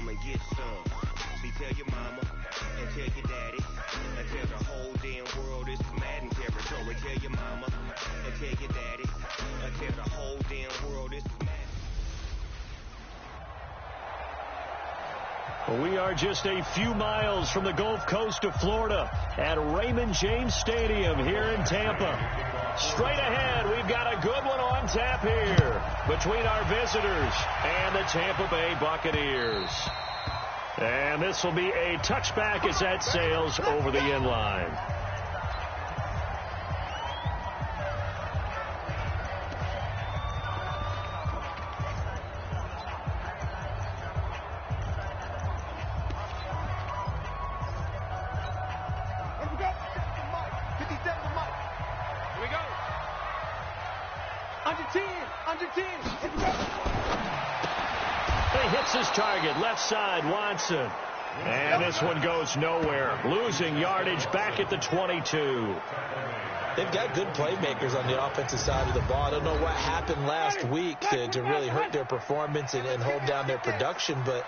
and get some. See, tell your mama and tell your daddy and tell the whole damn world this is Madden territory. Tell your mama and tell your daddy and tell the whole damn world this is Madden. We are just a few miles from the Gulf Coast of Florida at Raymond James Stadium here in Tampa. Straight ahead, we've got a good one on tap here between our visitors and the Tampa Bay Buccaneers. And this will be a touchback as that sails over the end line. His target, left side, Watson. And this one goes nowhere. Losing yardage back at the 22. They've got good playmakers on the offensive side of the ball. I don't know what happened last week to really hurt their performance and hold down their production, but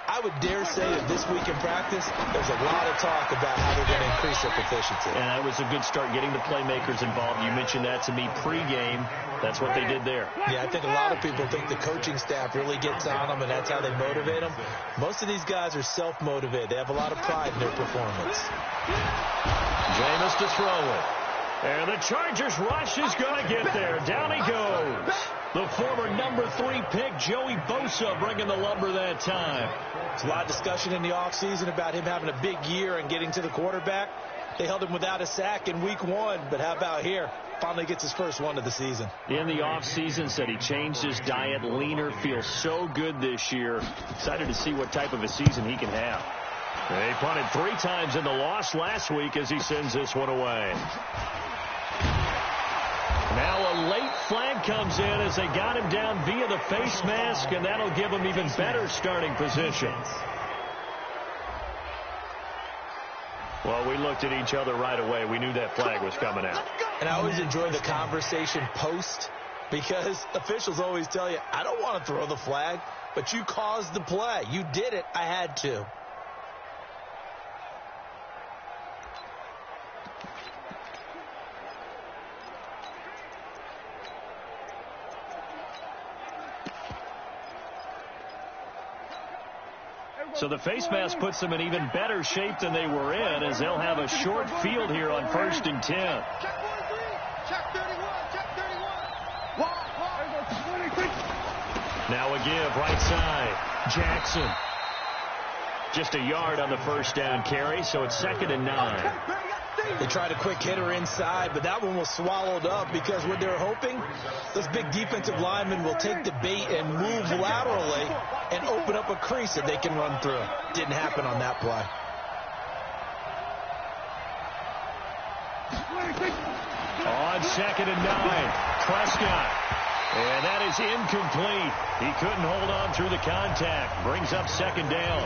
I would dare say that this week in practice, there's a lot of talk about how they're going to increase their proficiency. And that was a good start, getting the playmakers involved. You mentioned that to me pregame. That's what they did there. Yeah, I think a lot of people think the coaching staff really gets on them, and that's how they motivate them. Most of these guys are self-motivated. They have a lot of pride in their performance. Jameis to throw it. And the Chargers rush is going to get there. Down he goes. The former number 3 pick, Joey Bosa, bringing the lumber that time. There's a lot of discussion in the offseason about him having a big year and getting to the quarterback. They held him without a sack in week 1, but how about here? Finally gets his first one of the season. In the offseason, said he changed his diet, leaner, feels so good this year. Excited to see what type of a season he can have. They punted 3 times in the loss last week as he sends this one away. Now a late flag comes in as they got him down via the face mask, and that'll give him even better starting position. Well, we looked at each other right away. We knew that flag was coming out. And I always enjoy the conversation post, because officials always tell you, I don't want to throw the flag, but you caused the play. You did it. I had to. So the face mask puts them in even better shape than they were in, as they'll have a short field here on 1st and 10. Now a give, right side. Jackson. Just a yard on the first down carry, so it's 2nd and 9. They tried a quick hitter inside, but that one was swallowed up because what they're hoping, those big defensive linemen will take the bait and move laterally and open up a crease that they can run through. Didn't happen on that play. On 2nd and 9, Prescott. And that is incomplete. He couldn't hold on through the contact. Brings up 2nd down.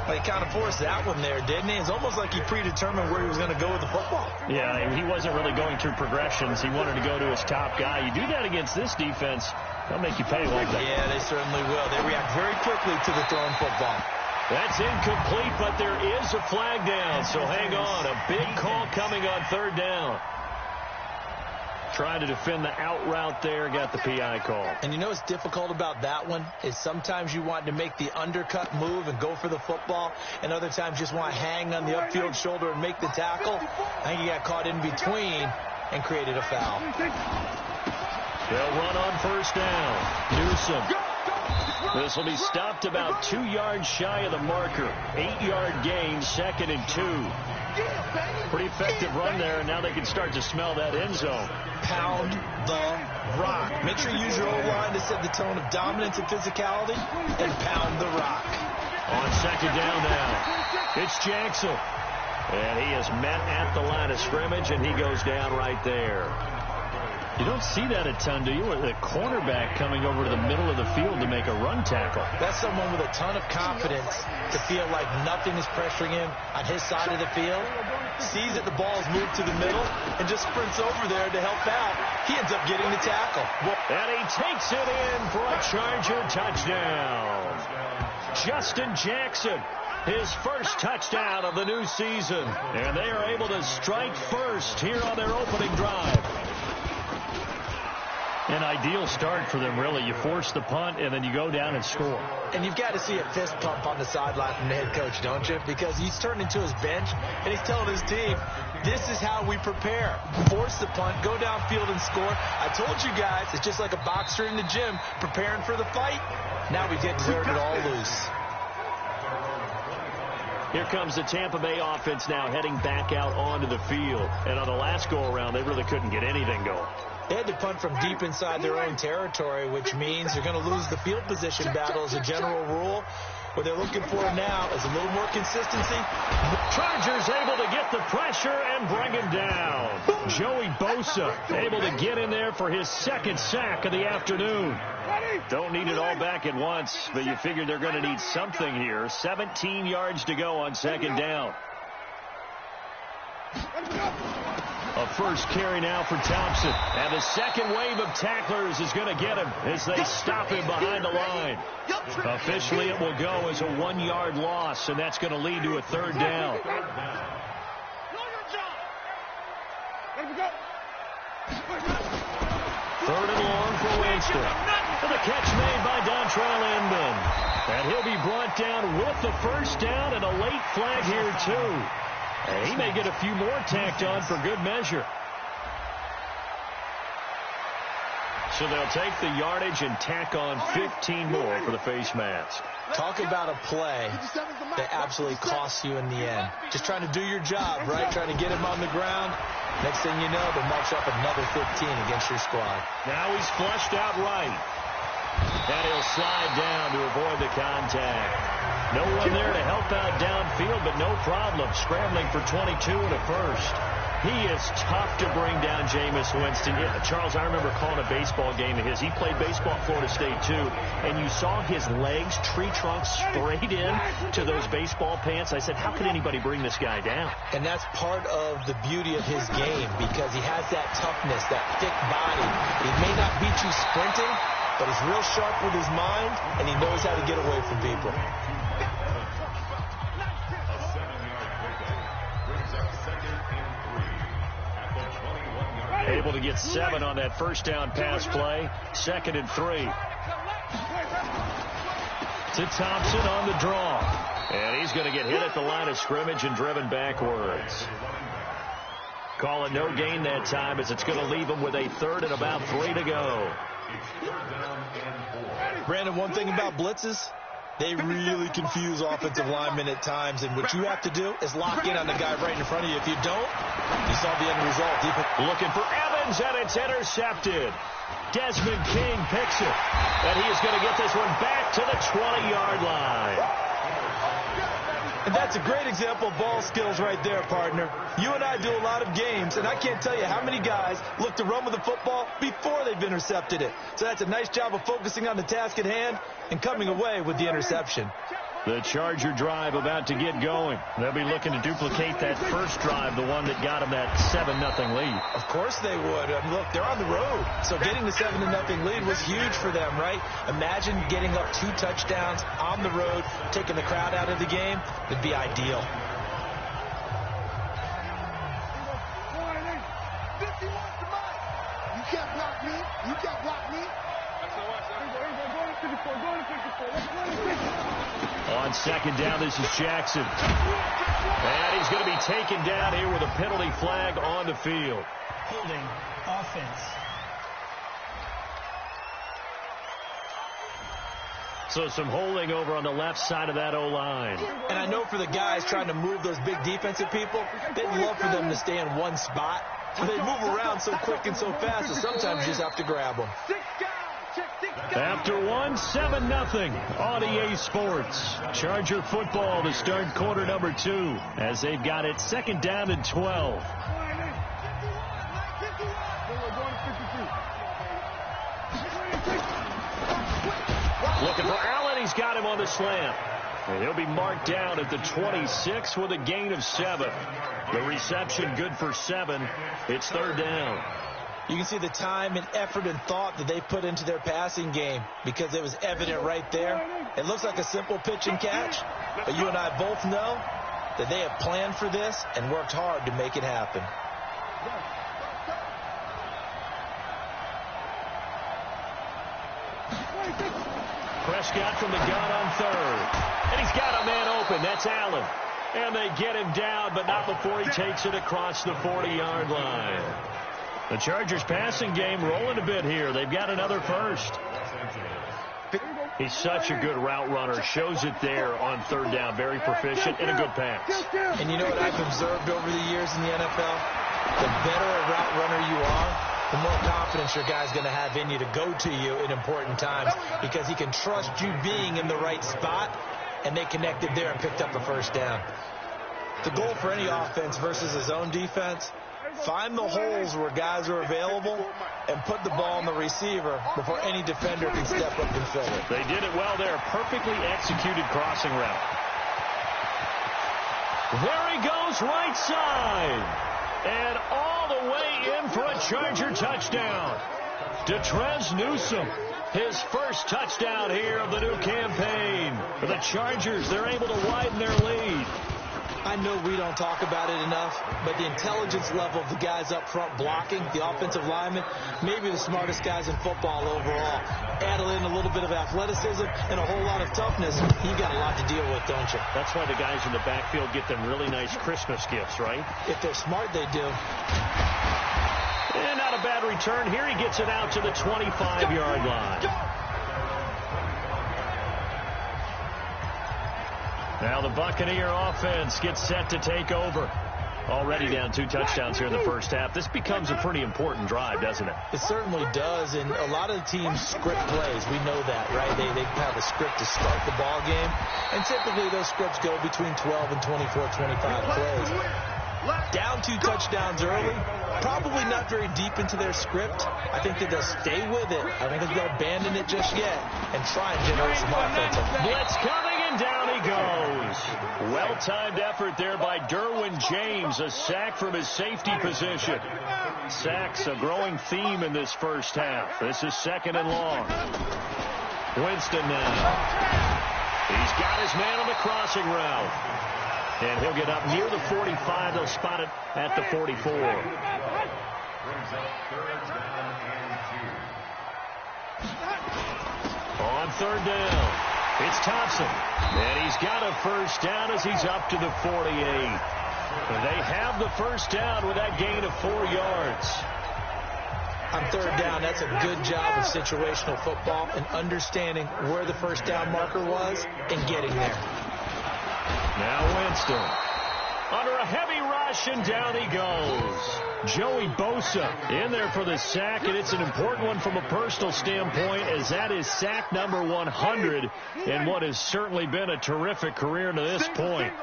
Well, he kind of forced that one there, didn't he? It's almost like he predetermined where he was going to go with the football. Yeah, he wasn't really going through progressions. He wanted to go to his top guy. You do that against this defense, they'll make you pay, won't they? Yeah, they certainly will. They react very quickly to the thrown football. That's incomplete, but there is a flag down, so hang on. A big call coming on 3rd down. Trying to defend the out route there, got the PI call. And you know what's difficult about that one is sometimes you want to make the undercut move and go for the football, and other times just want to hang on the upfield shoulder and make the tackle. I think he got caught in between and created a foul. They'll run on 1st down. Newsom. This will be stopped about 2 yards shy of the marker. 8-yard gain, 2nd and 2. Pretty effective run there, and now they can start to smell that end zone. Pound the rock. Make sure you use your O-line to set the tone of dominance and physicality, and pound the rock. On 2nd down now, it's Jackson. And he is met at the line of scrimmage, and he goes down right there. You don't see that a ton, do you? The cornerback coming over to the middle of the field to make a run tackle. That's someone with a ton of confidence to feel like nothing is pressuring him on his side of the field. Sees that the ball is moved to the middle and just sprints over there to help out. He ends up getting the tackle. And he takes it in for a Charger touchdown. Justin Jackson, his first touchdown of the new season. And they are able to strike first here on their opening drive. An ideal start for them, really. You force the punt, and then you go down and score. And you've got to see a fist pump on the sideline from the head coach, don't you? Because he's turning to his bench, and he's telling his team, this is how we prepare. Force the punt, go downfield and score. I told you guys, it's just like a boxer in the gym preparing for the fight. Now we get to turn it all loose. Here comes the Tampa Bay offense now heading back out onto the field. And on the last go-around, they really couldn't get anything going. They had to punt from deep inside their own territory, which means they're going to lose the field position battle as a general rule. What they're looking for now is a little more consistency. Chargers able to get the pressure and bring him down. Joey Bosa able to get in there for his second sack of the afternoon. Don't need it all back at once, but you figure they're going to need something here. 17 yards to go on second down. A first carry now for Thompson. And the second wave of tacklers is going to get him as they stop him behind the line. Officially, it will go as a 1-yard loss, and that's going to lead to a third down. Third and long for Winston. And the catch made by Dontrell Inman. And he'll be brought down with the first down and a late flag here, too. And he may get a few more tacked on for good measure. So they'll take the yardage and tack on 15 more for the face mask. Talk about a play that absolutely costs you in the end. Just trying to do your job, right? Trying to get him on the ground. Next thing you know, they'll march up another 15 against your squad. Now he's flushed out right. And he'll slide down to avoid the contact. No one there to help out downfield, but no problem. Scrambling for 22 and a first. He is tough to bring down Jameis Winston. Yeah, Charles, I remember calling a baseball game of his. He played baseball at Florida State, too. And you saw his legs, tree trunks, sprayed in to those baseball pants. I said, how could anybody bring this guy down? And that's part of the beauty of his game because he has that toughness, that thick body. He may not beat you sprinting, but he's real sharp with his mind, and he knows how to get away from people. Able to get 7 on that first down pass play. 2nd and 3. To Thompson on the draw. And he's going to get hit at the line of scrimmage and driven backwards. Call it no gain that time as it's going to leave him with a 3rd and about 3 to go. Brandon, one thing about blitzes, they really confuse offensive linemen at times, and what you have to do is lock in on the guy right in front of you. If you don't, you saw the end result. Looking for Evans, and it's intercepted. Desmond King picks it, and he is going to get this one back to the 20-yard line. And that's a great example of ball skills right there, partner. You and I do a lot of games, and I can't tell you how many guys look to run with the football before they've intercepted it. So that's a nice job of focusing on the task at hand and coming away with the interception. The Charger drive about to get going. They'll be looking to duplicate that first drive, the one that got them that 7-0 lead. Of course they would. Look, they're on the road. So getting the 7-0 lead was huge for them, right? Imagine getting up 2 touchdowns on the road, taking the crowd out of the game. It'd be ideal. You can't block me. You can't block me. On second down, this is Jackson. And he's going to be taken down here with a penalty flag on the field. Holding offense. So some holding over on the left side of that O-line. And I know for the guys trying to move those big defensive people, they'd love for them to stay in one spot. But they move around so quick and so fast that sometimes you just have to grab them. After 7-0 on EA Sports. Charger football to start quarter number 2 as they've got it 2nd down and 12. Looking for Allen. He's got him on the slant. And he'll be marked down at the 26 with a gain of 7. The reception good for 7. It's 3rd down. You can see the time and effort and thought that they put into their passing game because it was evident right there. It looks like a simple pitch and catch, but you and I both know that they have planned for this and worked hard to make it happen. Prescott from the gun on third. And he's got a man open. That's Allen. And they get him down, but not before he takes it across the 40-yard line. The Chargers passing game rolling a bit here. They've got another first. He's such a good route runner. Shows it there on third down. Very proficient and a good pass. And you know what I've observed over the years in the NFL? The better a route runner you are, the more confidence your guy's going to have in you to go to you in important times because he can trust you being in the right spot, and they connected there and picked up a first down. The goal for any offense versus his own defense, find the holes where guys are available and put the ball on the receiver before any defender can step up and fill it. They did it well there. Perfectly executed crossing route. There he goes, right side. And all the way in for a Charger touchdown. Detrez Newsome, his first touchdown here of the new campaign. For the Chargers, they're able to widen their lead. I know we don't talk about it enough, but the intelligence level of the guys up front blocking, the offensive linemen, maybe the smartest guys in football overall. Add in a little bit of athleticism and a whole lot of toughness, you got a lot to deal with, don't you? That's why the guys in the backfield get them really nice Christmas gifts, right? If they're smart, they do. And not a bad return. Here he gets it out to the 25-yard line. Now the Buccaneer offense gets set to take over. Already down 2 touchdowns here in the first half. This becomes a pretty important drive, doesn't it? It certainly does, and a lot of the teams script plays. We know that, right? They have a script to start the ball game, and typically those scripts go between 12 and 24, 25 plays. Down 2 touchdowns early, probably not very deep into their script. I think that they'll stay with it. I don't think they'll abandon it just yet and try and generate some offense. Blitz coming, and down he goes. Well-timed effort there by Derwin James, a sack from his safety position. Sacks a growing theme in this first half. This is 2nd and long. Winston now. He's got his man on the crossing route. And he'll get up near the 45. They'll spot it at the 44. On 3rd down, it's Thompson. And he's got a first down as he's up to the 48. And they have the first down with that gain of 4 yards. On 3rd down, that's a good job of situational football and understanding where the first down marker was and getting there. Now Winston, under a heavy rush, and down he goes. Joey Bosa in there for the sack, and it's an important one from a personal standpoint, as that is sack number 100 in what has certainly been a terrific career to this point.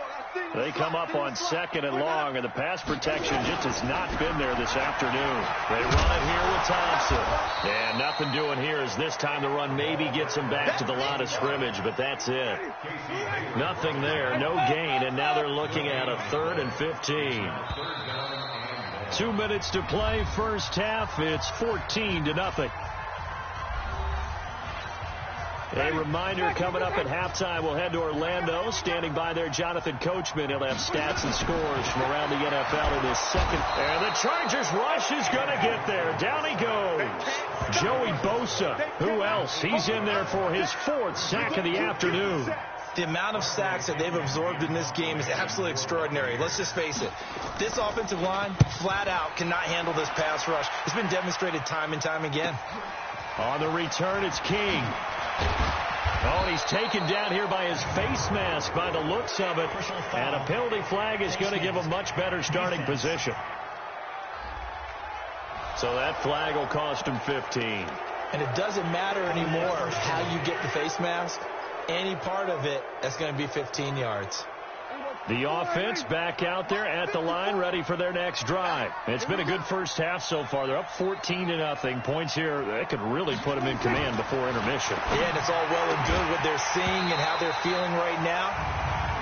They come up on 2nd and long, and the pass protection just has not been there this afternoon. They run it here with Thompson. And nothing doing here as this time the run maybe gets him back to the line of scrimmage, but that's it. Nothing there, no gain, and now they're looking at a 3rd and 15. 2 minutes to play, first half. It's 14-0. A reminder, coming up at halftime, we'll head to Orlando. Standing by there, Jonathan Coachman. He'll have stats and scores from around the NFL in his second. And the Chargers rush is going to get there. Down he goes. Joey Bosa. Who else? He's in there for his 4th sack of the afternoon. The amount of sacks that they've absorbed in this game is absolutely extraordinary. Let's just face it. This offensive line, flat out, cannot handle this pass rush. It's been demonstrated time and time again. On the return, it's King. Oh, and he's taken down here by his face mask by the looks of it. And a penalty flag is going to give him much better starting position. So that flag will cost him 15. And it doesn't matter anymore how you get the face mask. Any part of it, that's going to be 15 yards. The offense back out there at the line, ready for their next drive. It's been a good first half so far. They're up 14-0. Points here, that could really put them in command before intermission. Yeah, and it's all well and good what they're seeing and how they're feeling right now.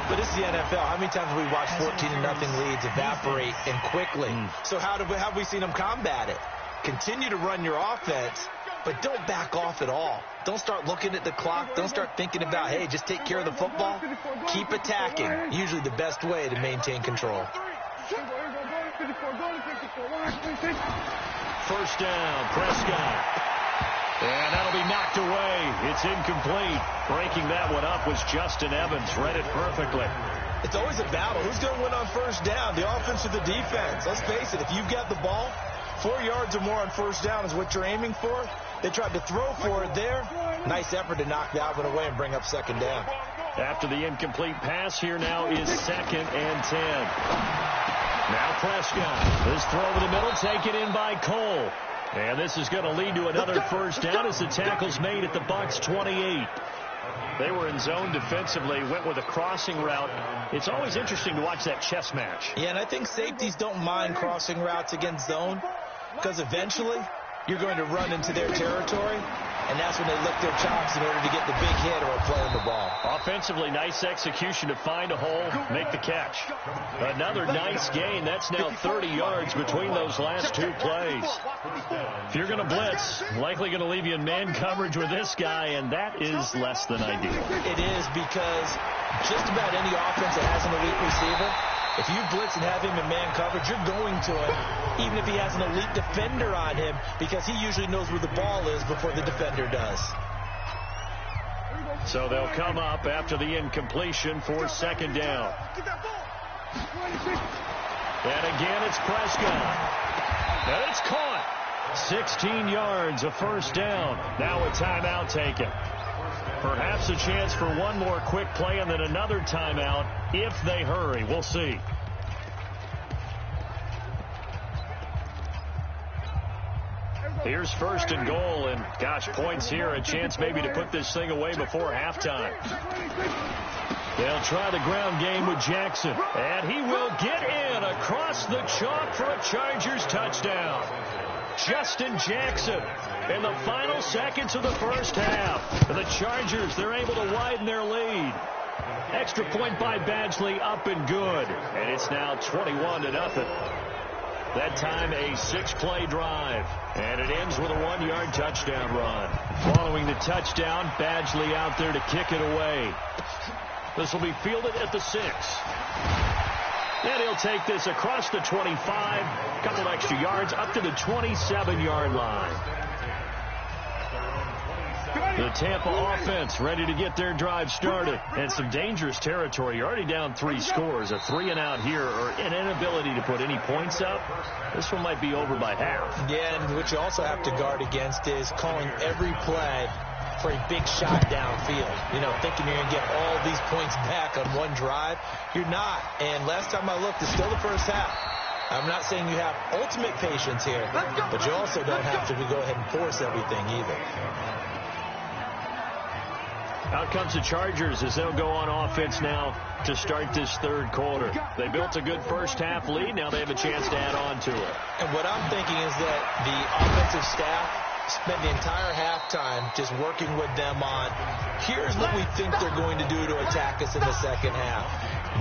But it's the NFL. How many times have we watched 14-0 leads evaporate and quickly? So how have we seen them combat it? continue to run your offense, but don't back off at all. Don't start looking at the clock. Don't start thinking about, hey, just take care of the football. Keep attacking. Usually the best way to maintain control. First down, Prescott. And that'll be knocked away. It's incomplete. Breaking that one up was Justin Evans. Read it perfectly. It's always a battle. Who's going to win on first down, the offense or the defense? Let's face it, if you've got the ball, 4 yards or more on first down is what you're aiming for. They tried to throw for it there. Nice effort to knock that one away and bring up second down. After the incomplete pass, here now is 2nd and 10. Now Prescott. This throw over the middle, taken in by Cole. And this is going to lead to another first down as the tackle's made at the Bucs 28. They were in zone defensively, went with a crossing route. It's always interesting to watch that chess match. Yeah, and I think safeties don't mind crossing routes against zone because eventually you're going to run into their territory, and that's when they lick their chops in order to get the big hit or a play on the ball. Offensively, nice execution to find a hole, make the catch. Another nice gain. That's now 30 yards between those last two plays. If you're going to blitz, likely going to leave you in man coverage with this guy, and that is less than ideal. It is, because just about any offense that has an elite receiver, if you blitz and have him in man coverage, you're going to him, even if he has an elite defender on him, because he usually knows where the ball is before the defender does. So they'll come up after the incompletion for second down. And again, it's Prescott. And it's caught. 16 yards, a first down. Now a timeout taken. Perhaps a chance for one more quick play and then another timeout if they hurry. We'll see. Here's 1st and goal, and gosh, points here, a chance maybe to put this thing away before halftime. They'll try the ground game with Jackson, and he will get in across the chalk for a Chargers touchdown. Justin Jackson in the final seconds of the first half. The Chargers, they're able to widen their lead. Extra point by Badgley, up and good. And it's now 21-0. That time a 6-play drive. And it ends with a 1-yard touchdown run. Following the touchdown, Badgley out there to kick it away. This will be fielded at the 6. And he'll take this across the 25, a couple extra yards, up to the 27-yard line. The Tampa offense ready to get their drive started. And some dangerous territory. You're already down 3 scores. A 3-and-out here, or an inability to put any points up. This one might be over by half. Yeah, and what you also have to guard against is calling every play for a big shot downfield. You know, thinking you're going to get all these points back on one drive. You're not. And last time I looked, it's still the first half. I'm not saying you have ultimate patience here, but you also don't have to go ahead and force everything either. Out comes the Chargers as they'll go on offense now to start this third quarter. They built a good first half lead. Now they have a chance to add on to it. And what I'm thinking is that the offensive staff spend the entire halftime just working with them on, here's what we think they're going to do to attack us in the second half.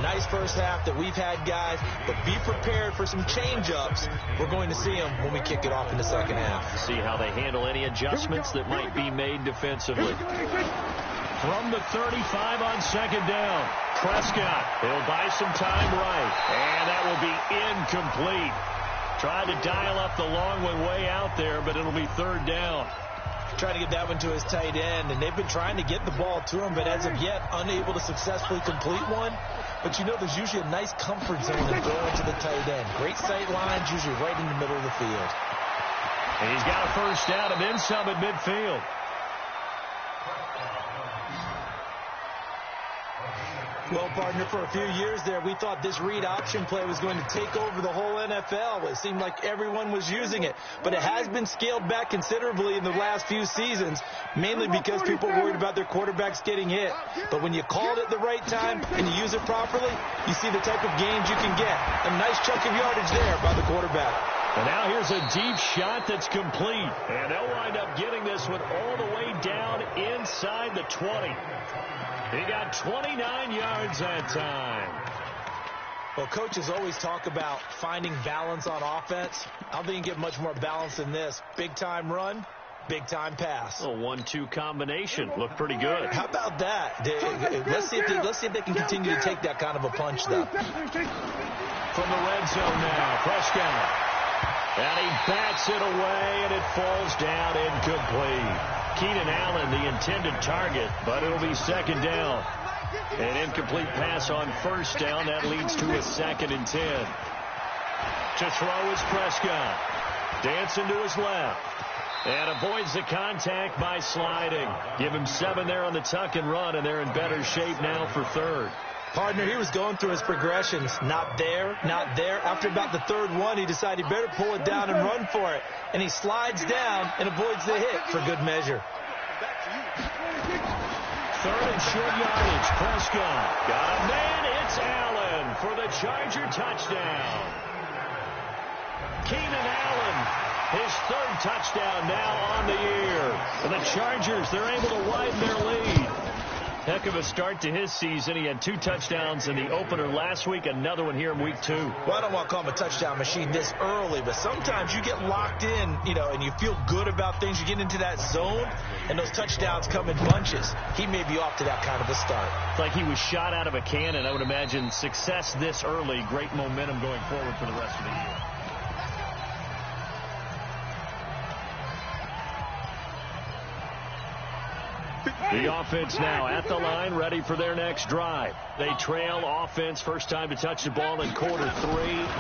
Nice first half that we've had, guys, but be prepared for some change-ups. We're going to see them when we kick it off in the second half. See how they handle any adjustments that might be made defensively. From the 35 on second down, Prescott, he'll buy some time right, and that will be incomplete. Tried to dial up the long one way out there, but it'll be third down. Trying to get that one to his tight end, and they've been trying to get the ball to him, but as of yet, unable to successfully complete one. But you know, there's usually a nice comfort zone in throwing to the tight end. Great sight lines, usually right in the middle of the field. And he's got a first down and then some at midfield. Well, partner, for a few years there, we thought this read option play was going to take over the whole NFL. It seemed like everyone was using it. But it has been scaled back considerably in the last few seasons, mainly because people are worried about their quarterbacks getting hit. But when you call it at the right time and you use it properly, you see the type of gains you can get. A nice chunk of yardage there by the quarterback. And now here's a deep shot that's complete. And they'll wind up getting this one all the way down inside the 20. He got 29 yards that time. Well, coaches always talk about finding balance on offense. I don't think you can get much more balance than this. Big-time run, big-time pass. A 1-2 combination. Looked pretty good. How about that? Let's see if they can continue to take that kind of a punch, though. From the red zone now, Prescott. And he bats it away, and it falls down incomplete. Keenan Allen, the intended target, but it'll be second down. An incomplete pass on first down. That leads to a 2nd and 10. To throw is Prescott. Dancing to his left. And avoids the contact by sliding. Give him 7 there on the tuck and run, and they're in better shape now for third. Partner, he was going through his progressions. Not there, not there. After about the third one, he decided he better pull it down and run for it. And he slides down and avoids the hit for good measure. 3rd and short yardage. Prescott got a man. It's Allen for the Charger touchdown. Keenan Allen, his 3rd touchdown now on the year. And the Chargers, they're able to widen their lead. Heck of a start to his season. He had 2 touchdowns in the opener last week, another one here in week 2. Well, I don't want to call him a touchdown machine this early, but sometimes you get locked in, and you feel good about things. You get into that zone, and those touchdowns come in bunches. He may be off to that kind of a start. It's like he was shot out of a cannon. I would imagine success this early, great momentum going forward for the rest of the year. The offense now at the line, ready for their next drive. They trail offense, first time to touch the ball in quarter 3,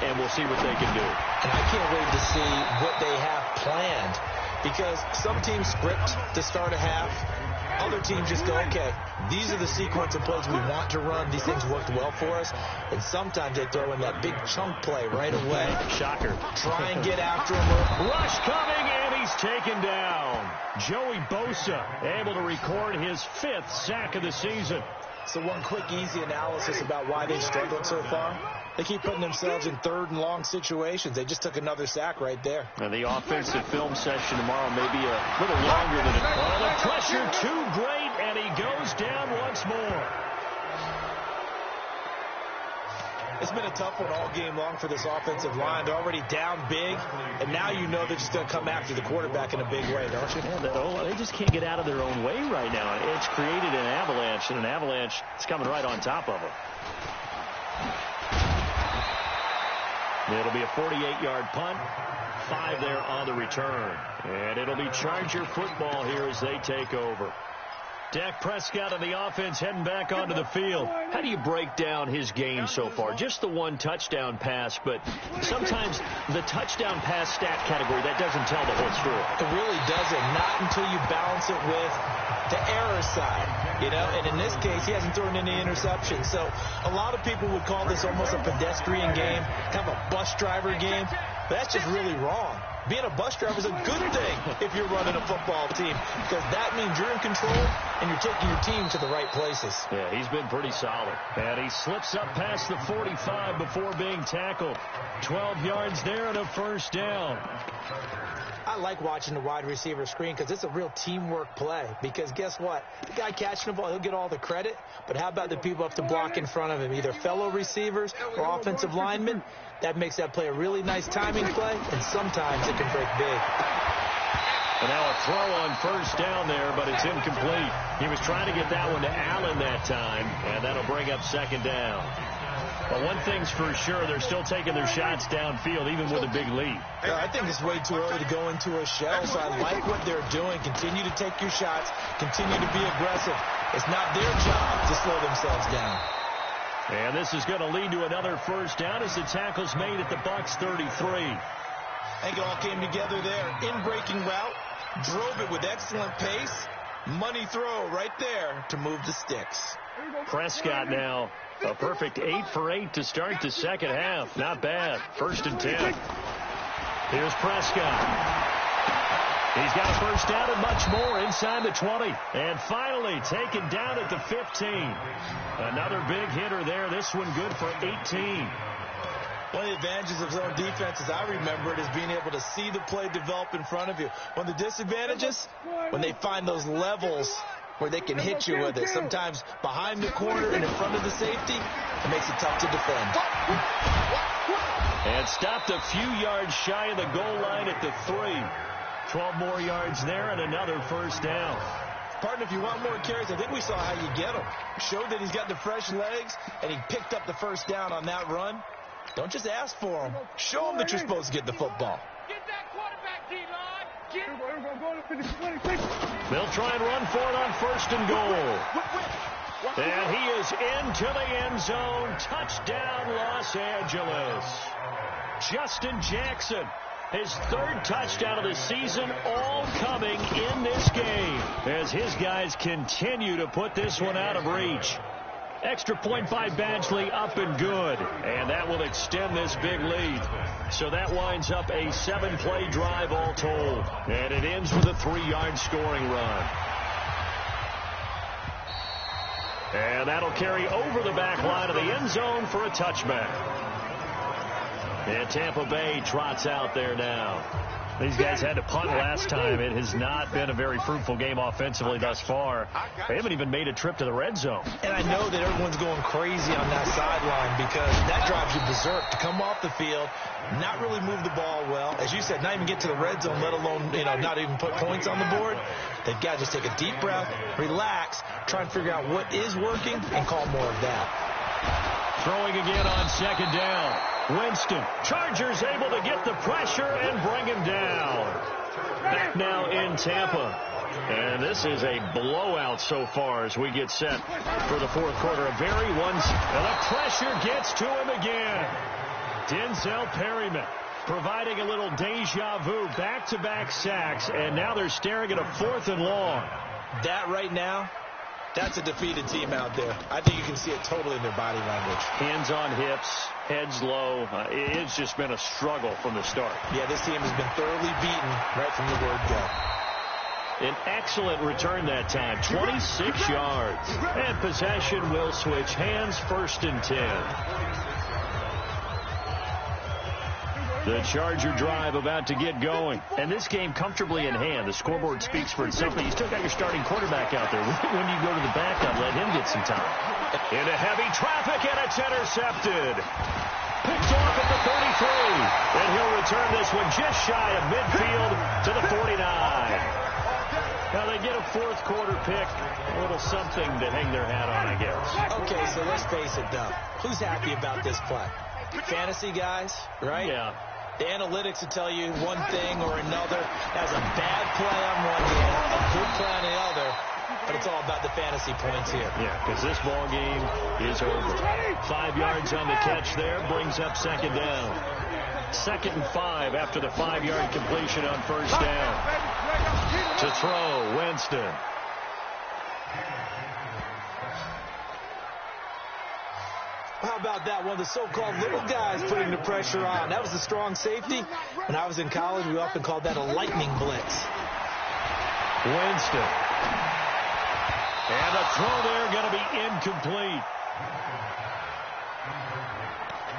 and we'll see what they can do. And I can't wait to see what they have planned, because some teams script to start a half. Other teams just go, okay, these are the sequence of plays we want to run. These things worked well for us. And sometimes they throw in that big chunk play right away. Shocker. Try and get after him. Rush coming, and he's taken down. Joey Bosa able to record his 5th sack of the season. So one quick, easy analysis about why they've struggled so far. They keep putting themselves in 3rd and long situations. They just took another sack right there. And the offensive film session tomorrow may be a little longer than it. Oh, the pressure too great, and he goes down once more. It's been a tough one all game long for this offensive line. They're already down big, and now you know they're just going to come after the quarterback in a big way, don't you? Yeah, they just can't get out of their own way right now. It's created an avalanche, and an avalanche is coming right on top of them. It'll be a 48-yard punt, 5 there on the return. And it'll be Charger football here as they take over. Dak Prescott of the offense heading back onto the field. How do you break down his game so far? Just the 1 touchdown pass, but sometimes the touchdown pass stat category, that doesn't tell the whole story. It really doesn't, not until you balance it with the error side, and in this case, he hasn't thrown any interceptions. So a lot of people would call this almost a pedestrian game, kind of a bus driver game, but that's just really wrong. Being a bus driver is a good thing if you're running a football team, because that means you're in control and you're taking your team to the right places. Yeah, he's been pretty solid. And he slips up past the 45 before being tackled. 12 yards there and a first down. I like watching the wide receiver screen because it's a real teamwork play. Because guess what? The guy catching the ball, he'll get all the credit. But how about the people up to block in front of him, either fellow receivers or offensive linemen? That makes that play a really nice timing play, and sometimes it can break big. And now a throw on first down there, but it's incomplete. He was trying to get that one to Allen that time, and that'll bring up second down. But one thing's for sure, they're still taking their shots downfield, even with a big lead. I think it's way too early to go into a shell, so I like what they're doing. Continue to take your shots. Continue to be aggressive. It's not their job to slow themselves down. And this is going to lead to another first down as the tackle's made at the Bucs 33. I think it all came together there. In-breaking route, drove it with excellent pace. Money throw right there to move the sticks. Prescott now a perfect 8 for 8 to start the second half. Not bad. 1st and 10. Here's Prescott. He's got a first down and much more inside the 20. And finally taken down at the 15. Another big hitter there. This one good for 18. One of the advantages of zone defense, as I remember it, is being able to see the play develop in front of you. One of the disadvantages, when they find those levels where they can hit you with it. Sometimes behind the corner and in front of the safety, it makes it tough to defend. And stopped a few yards shy of the goal line at the 3. 12 more yards there and another first down. Partner, if you want more carries, I think we saw how you get them. Showed that he's got the fresh legs, and he picked up the first down on that run. Don't just ask for them. Show them that you're supposed to get the football. Get that quarterback, D-line. They'll try and run for it on first and goal. And he is into the end zone. Touchdown, Los Angeles. Justin Jackson, his 3rd touchdown of the season, all coming in this game as his guys continue to put this one out of reach. Extra point by Badgley, up and good. And that will extend this big lead. So that winds up a 7-play drive all told. And it ends with a 3-yard scoring run. And that'll carry over the back line of the end zone for a touchback. And Tampa Bay trots out there now. These guys had to punt last time. It has not been a very fruitful game offensively thus far. They haven't even made a trip to the red zone. And I know that everyone's going crazy on that sideline because that drives you berserk to come off the field, not really move the ball well. As you said, not even get to the red zone, let alone, not even put points on the board. They've got to just take a deep breath, relax, try and figure out what is working, and call more of that. Throwing again on second down. Winston. Chargers able to get the pressure and bring him down. Back now in Tampa. And this is a blowout so far as we get set for the 4th quarter. A very and the pressure gets to him again. Denzel Perryman providing a little deja vu. Back-to-back sacks. And now they're staring at a 4th and long. That right now, that's a defeated team out there. I think you can see it totally in their body language. Hands on hips, heads low. It's just been a struggle from the start. Yeah, this team has been thoroughly beaten right from the word go. An excellent return that time, 26 yards. And possession will switch hands, 1st and 10. The Charger drive about to get going. And this game comfortably in hand. The scoreboard speaks for itself. But you still got your starting quarterback out there. When you go to the backup, let him get some time. Into heavy traffic, and it's intercepted. Picked off at the 33. And he'll return this one just shy of midfield to the 49. Now they get a 4th quarter pick. A little something to hang their hat on, I guess. Okay, so let's face it, though. Who's happy about this play? Fantasy guys, right? Yeah. The analytics will tell you one thing or another. That's a bad play on one hand, a good play on the other, but it's all about the fantasy points here. Yeah, because this ball game is over. 5 yards on the catch there, brings up second down. 2nd and 5 after the 5-yard completion on first down. To throw, Winston. How about that? One of the so-called little guys putting the pressure on. That was the strong safety. When I was in college, we often called that a lightning blitz. Winston. And the throw there going to be incomplete.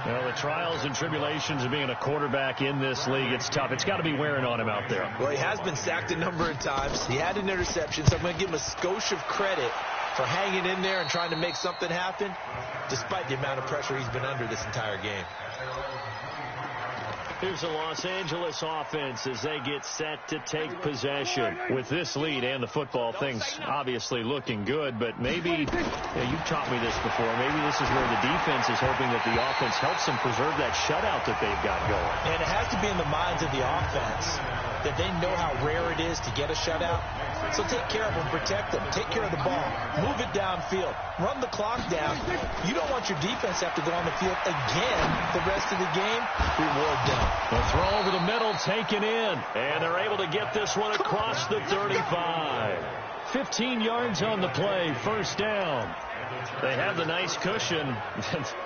Well, the trials and tribulations of being a quarterback in this league, it's tough. It's got to be wearing on him out there. Well, he has been sacked a number of times. He had an interception, so I'm going to give him a skosh of credit for hanging in there and trying to make something happen, despite the amount of pressure he's been under this entire game. Here's the Los Angeles offense as they get set to take possession. With this lead and the football, things obviously looking good, but maybe, you've taught me this before, maybe this is where the defense is hoping that the offense helps them preserve that shutout that they've got going. And it has to be in the minds of the offense that they know how rare it is to get a shutout. So take care of them, protect them, take care of the ball, move it downfield, run the clock down. You don't want your defense to have to go on the field again the rest of the game. Reward them. The throw over the middle taken in, and they're able to get this one across the 35. 15 yards on the play, first down. They have the nice cushion.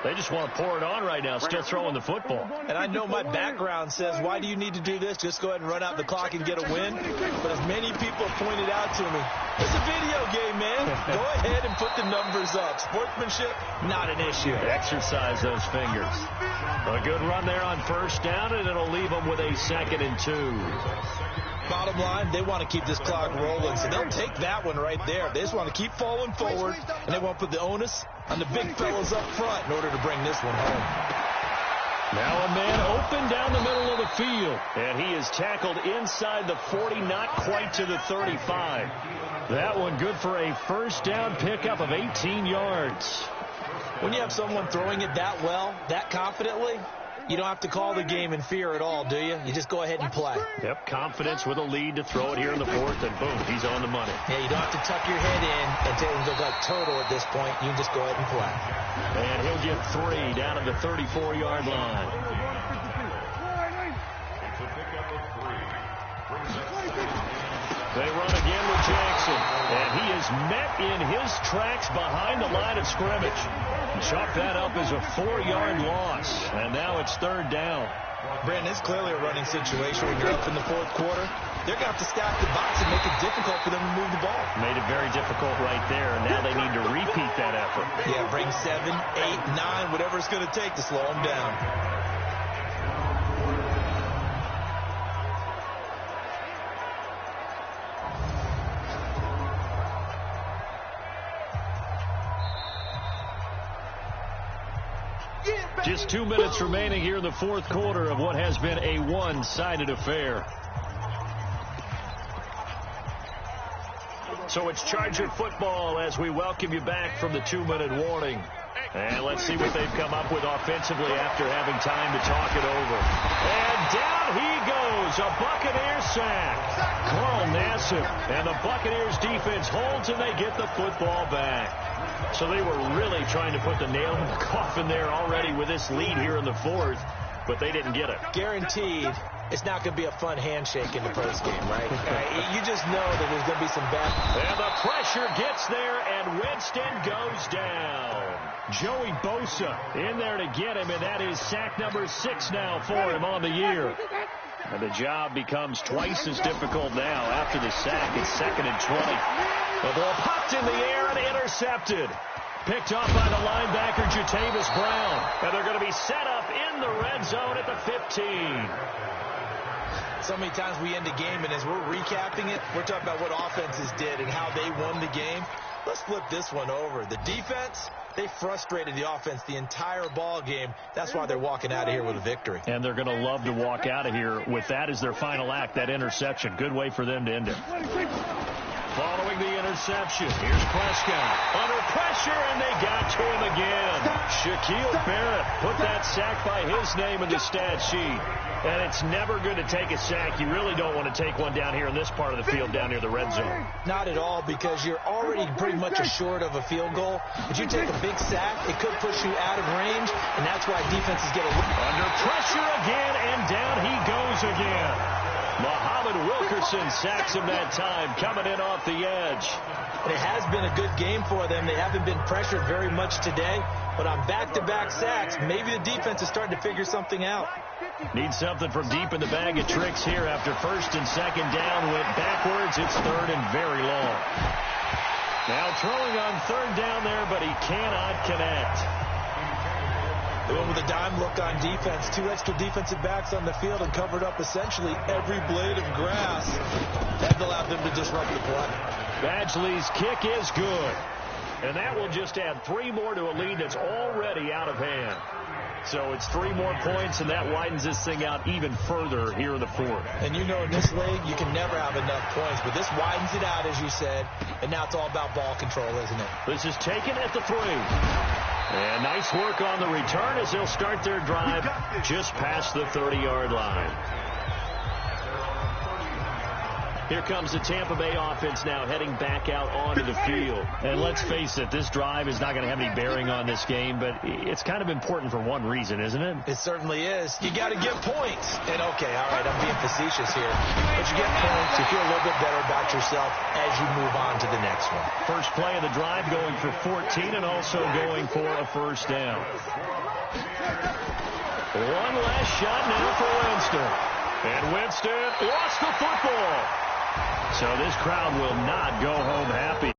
They just want to pour it on right now, still throwing the football. And I know my background says, why do you need to do this? Just go ahead and run out the clock and get a win. But as many people have pointed out to me, it's a video game, man. Go ahead and put the numbers up. Sportsmanship, not an issue. Exercise those fingers. A good run there on first down, and it'll leave them with a 2nd and 2. Bottom line, they want to keep this clock rolling, so they'll take that one right there. They just want to keep falling forward, and they want to put the onus on the big fellas up front in order to bring this one home. Now a man open down the middle of the field, and he is tackled inside the 40, not quite to the 35. That one good for a first down pickup of 18 yards. When you have someone throwing it that well, that confidently, you don't have to call the game in fear at all, do you? You just go ahead and play. Yep, confidence with a lead to throw it here in the fourth, and boom, he's on the money. Yeah, you don't have to tuck your head in and take him look like turtle at this point. You can just go ahead and play. And he'll get 3 down at the 34-yard line. They run again with Jackson, and he is met in his tracks behind the line of scrimmage. Chalk that up as a 4-yard loss, and now it's third down. Brandon, it's clearly a running situation when you're up in the fourth quarter. They're going to have to stack the box and make it difficult for them to move the ball. Made it very difficult right there, and now they need to repeat that effort. Yeah, bring 7, 8, 9, whatever it's going to take to slow them down. Just 2 minutes remaining here in the fourth quarter of what has been a one-sided affair. So it's Charger football as we welcome you back from the 2-minute warning. And let's see what they've come up with offensively after having time to talk it over. And down he goes, a Buccaneers sack. Carl Nassib and the Buccaneers defense holds, and they get the football back. So they were really trying to put the nail in the coffin there already with this lead here in the fourth, but they didn't get it. Guaranteed, it's not going to be a fun handshake in the postgame, right? You just know that there's going to be some bad. And the pressure gets there, and Winston goes down. Joey Bosa in there to get him, and that is sack number 6 now for him on the year. And the job becomes twice as difficult now after the sack. It's 2nd and 20. The ball popped in the air and intercepted. Picked off by the linebacker, Jatavis Brown. And they're going to be set up in the red zone at the 15. So many times we end a game, and as we're recapping it, we're talking about what offenses did and how they won the game. Let's flip this one over. The defense, they frustrated the offense the entire ball game. That's why they're walking out of here with a victory. And they're going to love to walk out of here with that as their final act, that interception. Good way for them to end it. Following the interception, here's Prescott. Under pressure, and they got to him again. Shaquille Barrett put that sack by his name in the stat sheet. And it's never good to take a sack. You really don't want to take one down here in this part of the field, down near the red zone. Not at all, because you're already pretty much assured of a field goal. If you take a big sack, it could push you out of range, and that's why defenses get a look. Under pressure again, and down he goes again. Muhammad Wilkerson sacks him that time, coming in off the edge. And it has been a good game for them. They haven't been pressured very much today, but on back-to-back sacks, maybe the defense is starting to figure something out. Need something from deep in the bag of tricks here after 1st and 2nd down. Went backwards. It's 3rd and very long. Now throwing on 3rd down there, but he cannot connect. They went with a dime look on defense. 2 extra defensive backs on the field and covered up essentially every blade of grass. That allowed them to disrupt the play. Badgley's kick is good. And that will just add 3 more to a lead that's already out of hand. So it's 3 more points, and that widens this thing out even further here in the fourth. And you know in this league, you can never have enough points, but this widens it out, as you said, and now it's all about ball control, isn't it? This is taken at the 3. And nice work on the return as they'll start their drive just past the 30-yard line. Here comes the Tampa Bay offense now heading back out onto the field. And let's face it, this drive is not going to have any bearing on this game, but it's kind of important for one reason, isn't it? It certainly is. You got to get points. And, okay, all right, I'm being facetious here. But you get points, you feel a little bit better about yourself as you move on to the next one. First play of the drive going for 14 and also going for a first down. One last shot now for Winston. And Winston lost the football. So this crowd will not go home happy.